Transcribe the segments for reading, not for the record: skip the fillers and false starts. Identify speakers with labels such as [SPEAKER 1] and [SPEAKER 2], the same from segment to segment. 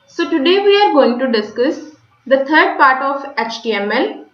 [SPEAKER 1] So today we are going to discuss the third part of HTML.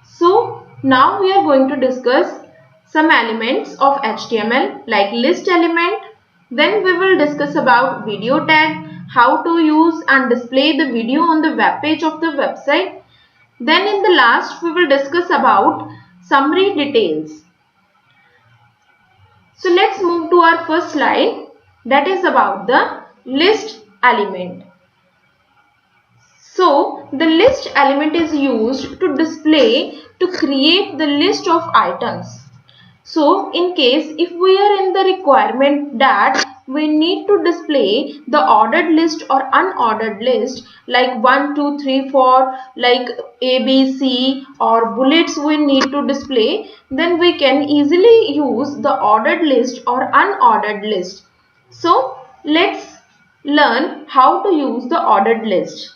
[SPEAKER 1] So now we are going to discuss some elements of HTML like list element. Then we will discuss about video tag, how to use and display the video on the web page of the website. Then in the last we will discuss about summary details. So let's move to our first slide, that is about the list element. So the list element is used to create the list of items. So in case if we are in the requirement that we need to display the ordered list or unordered list like 1, 2, 3, 4 like A, B, C or bullets we need to display, then we can easily use the ordered list or unordered list. So let's learn how to use the ordered list.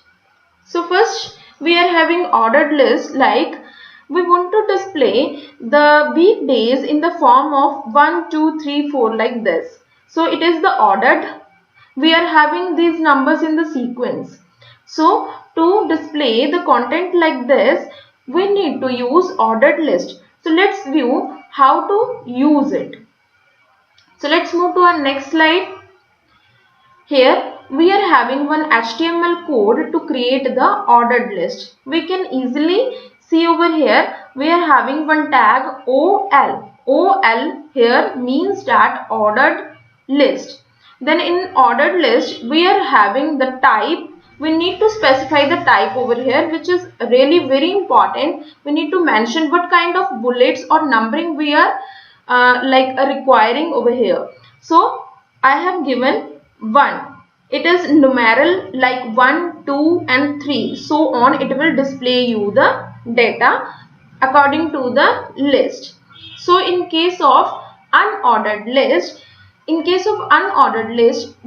[SPEAKER 1] So first we are having ordered list, like we want to display the weekdays in the form of 1, 2, 3, 4 like this. So it is the ordered. We are having these numbers in the sequence. So to display the content like this, we need to use ordered list. So let's view how to use it. So let's move to our next slide. Here we are having one HTML code to create the ordered list. We can easily see over here we are having one tag OL. OL here means that ordered list. Then in ordered list we are having the type. We need to specify the type over here, which is really very important. We need to mention what kind of bullets or numbering we are requiring over here. So I have given 1. It is numeral like 1, 2 and 3. So on, it will display you the data according to the list. So in case of unordered list,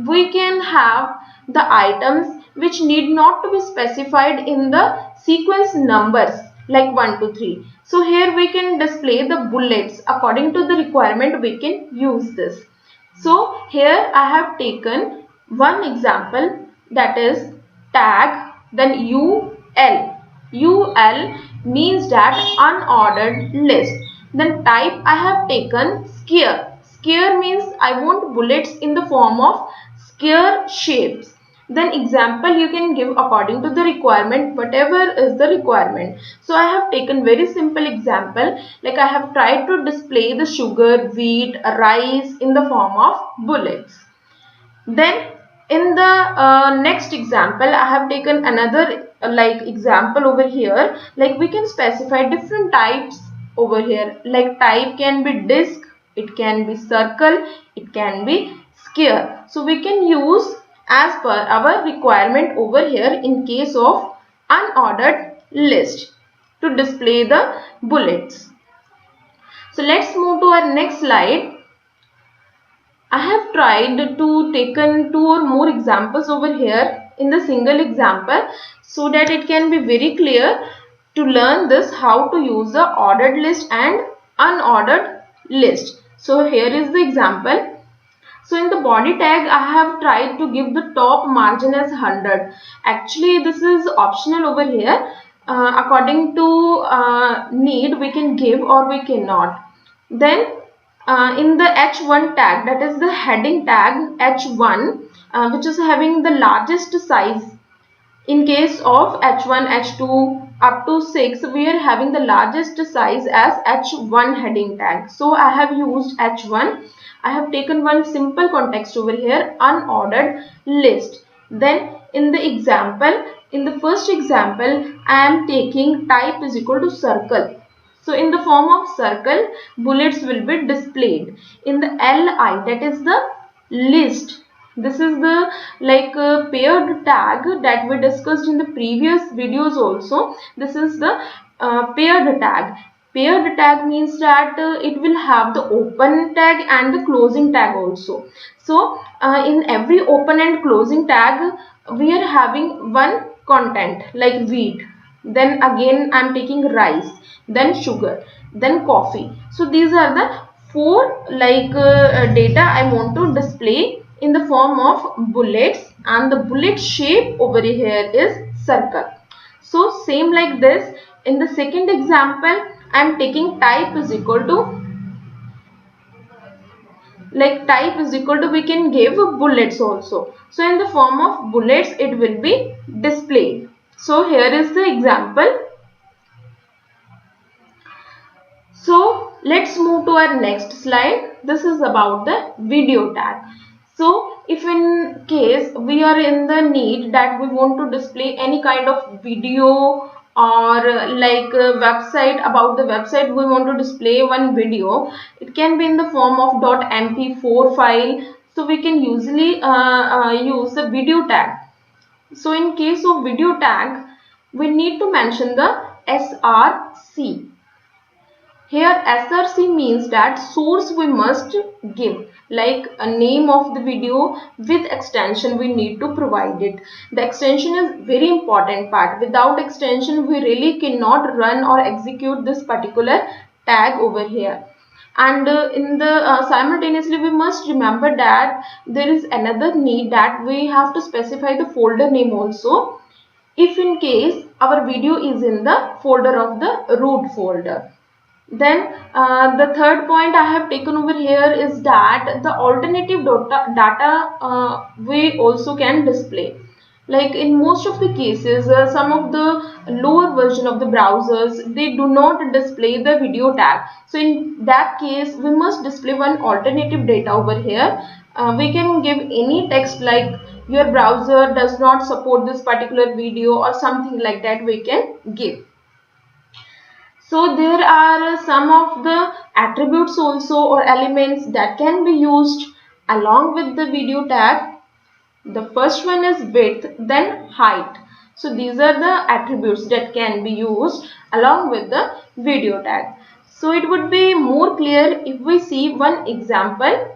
[SPEAKER 1] we can have the items which need not to be specified in the sequence numbers like 1, 2, 3. So here we can display the bullets according to the requirement. We can use this. So here I have taken one example, that is tag, then UL. UL means that unordered list. Then type I have taken square. Square means I want bullets in the form of square shapes. Then example you can give according to the requirement, whatever is the requirement. So I have taken very simple example, like I have tried to display the sugar, wheat, rice in the form of bullets. Then in the next example I have taken another example over here, like we can specify different types over here, like type can be disc, it can be circle, it can be square. So we can use as per our requirement over here in case of unordered list to display the bullets. So let's move to our next slide. I have tried to taken 2 or more examples over here in the single example so that it can be very clear to learn this how to use the ordered list and unordered list. So here is the example. So in the body tag I have tried to give the top margin as 100. Actually this is optional over here. According to need we can give or we cannot. Then in the H1 tag, that is the heading tag H1, which is having the largest size. In case of H1, H2 up to 6, we are having the largest size as H1 heading tag. So I have used H1. I have taken one simple context over here, unordered list. Then in the example, in the first example, I am taking type is equal to circle. So in the form of circle, bullets will be displayed. In the LI, that is the list. This is the paired tag that we discussed in the previous videos also. This is the paired tag. Paired tag means that it will have the open tag and the closing tag also. So in every open and closing tag, we are having one content like wheat. Then again I am taking rice, then sugar, then coffee. So these are the 4 data I want to display in the form of bullets, and the bullet shape over here is circle. So same like this, in the second example I am taking type is equal to, like type is equal to, we can give bullets also. So in the form of bullets it will be displayed. So here is the example. So let's move to our next slide. This is about the video tag. So if in case we are in the need that we want to display any kind of video, or like a website, about the website we want to display one video, it can be in the form of .mp4 file. So we can usually use the video tag. So in case of video tag, we need to mention the src. Here src means that source we must give, like a name of the video with extension we need to provide it. The extension is very important part. Without extension we really cannot run or execute this particular tag over here. And in the simultaneously we must remember that there is another need, that we have to specify the folder name also, if in case our video is in the folder of the root folder. Then the third point I have taken over here is that the alternative data we also can display. Like in most of the cases, some of the lower version of the browsers, they do not display the video tag. So in that case, we must display one alternative data over here. We can give any text like your browser does not support this particular video or something like that we can give. So there are some of the attributes also, or elements that can be used along with the video tag. The first one is width, then height. So these are the attributes that can be used along with the video tag. So it would be more clear if we see one example.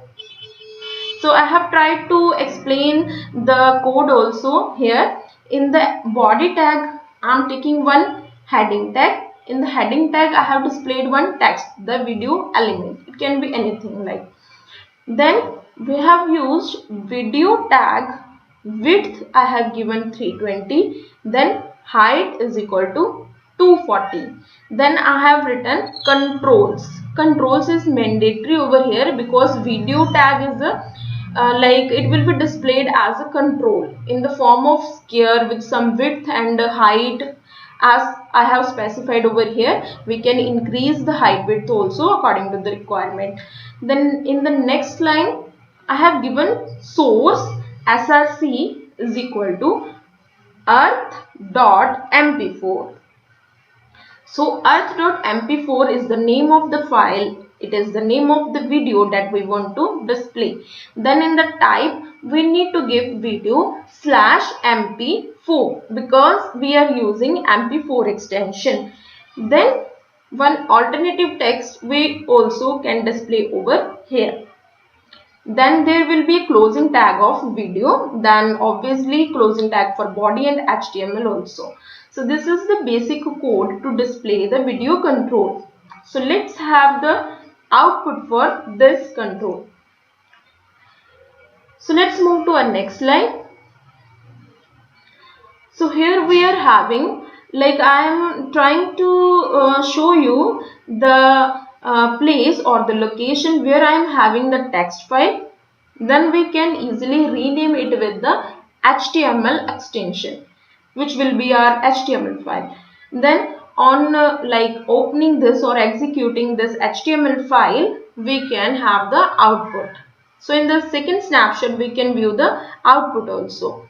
[SPEAKER 1] So I have tried to explain the code also here. In the body tag, I am taking one heading tag. In the heading tag, I have displayed one text, the video element. It can be anything like. Then we have used video tag. Width I have given 320. Then height is equal to 240. Then I have written controls. Controls is mandatory over here because video tag is a like it will be displayed as a control in the form of square with some width and height. As I have specified over here, we can increase the height width also according to the requirement. Then in the next line, I have given source src is equal to earth.mp4. So earth.mp4 is the name of the file. It is the name of the video that we want to display. Then in the type, we need to give video /mp4 because we are using mp4 extension. Then one alternative text we also can display over here. Then there will be a closing tag of video, then obviously closing tag for body and HTML also. So this is the basic code to display the video control. So let's have the output for this control. So let's move to our next slide. So here we are having, like I am trying to show you the place or the location where I am having the text file. Then we can easily rename it with the HTML extension, which will be our HTML file. Then on like opening this or executing this HTML file, we can have the output. So in the second snapshot, we can view the output also.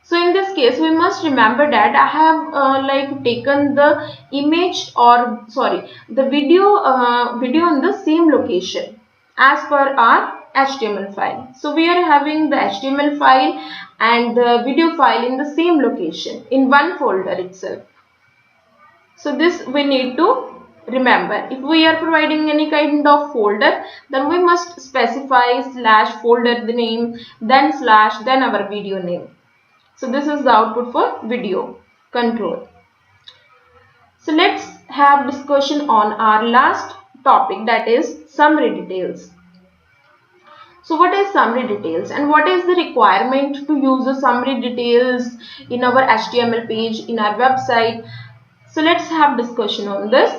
[SPEAKER 1] So in this case, we must remember that I have like taken the image, or sorry, the video in the same location as per our HTML file. So we are having the HTML file and the video file in the same location in one folder itself. So this we need to remember. If we are providing any kind of folder, then we must specify /folder the name, then / then our video name. So this is the output for video control. So let's have discussion on our last topic, that is summary details. So what is summary details and what is the requirement to use the summary details in our HTML page, in our website? So let's have discussion on this.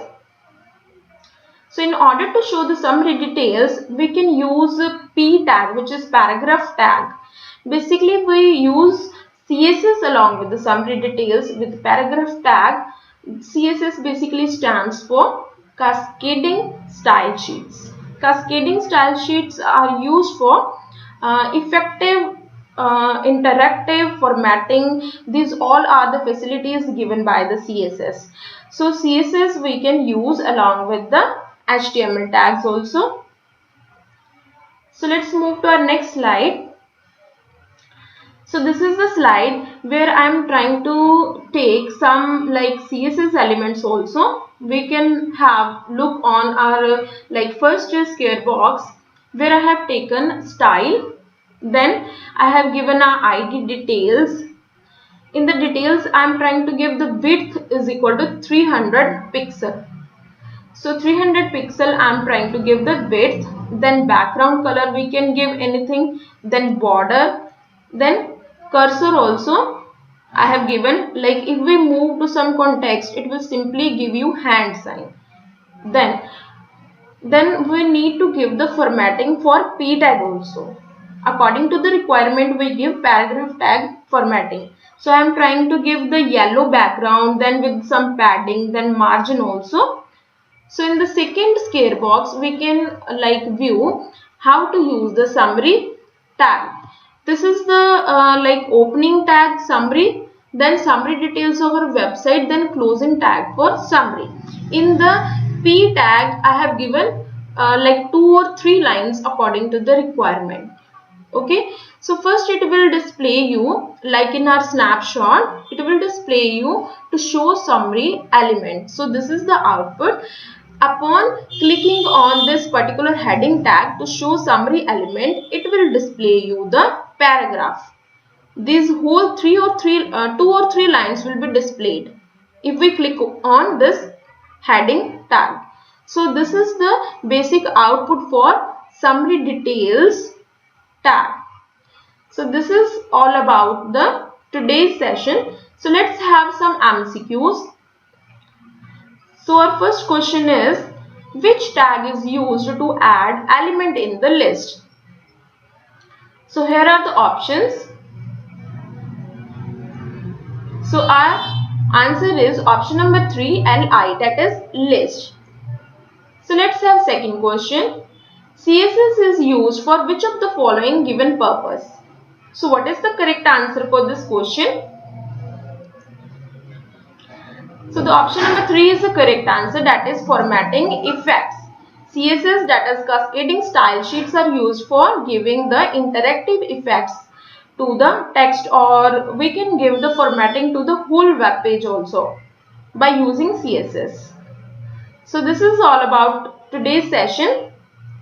[SPEAKER 1] So in order to show the summary details, we can use a P tag, which is paragraph tag. Basically, we use CSS along with the summary details with paragraph tag. CSS basically stands for cascading style sheets. Cascading style sheets are used for effective interactive formatting. These all are the facilities given by the CSS. So CSS we can use along with the HTML tags also. So let's move to our next slide. So this is the slide where I am trying to take some like CSS elements also. We can have look on our like first is care box where I have taken style. Then I have given our ID details. In the details I am trying to give the width is equal to 300 pixel. So 300 pixel I am trying to give the width. Then background color we can give anything. Then border. Then cursor also I have given, like if we move to some context it will simply give you hand sign. Then we need to give the formatting for P tag also. According to the requirement we give paragraph tag formatting. So I am trying to give the yellow background, then with some padding, then margin also. So in the second scare box we can like view how to use the summary tag. This is the like opening tag summary, then summary details of our website, then closing tag for summary. In the P tag I have given like 2 or 3 lines according to the requirement. Okay, so first it will display you like in our snapshot, it will display you to show summary element. So this is the output. Upon clicking on this particular heading tag to show summary element, it will display you the paragraph. These whole 2 or 3 lines will be displayed if we click on this heading tag. So this is the basic output for summary details tag. So this is all about the today's session. So let's have some MCQs. So our first question is, which tag is used to add element in the list? So here are the options. So our answer is option number 3, LI, that is list. So let's have second question. CSS is used for which of the following given purpose? So what is the correct answer for this question? So the option number 3 is the correct answer, that is formatting effects. CSS, that is cascading style sheets, are used for giving the interactive effects to the text, or we can give the formatting to the whole web page also by using CSS. So this is all about today's session.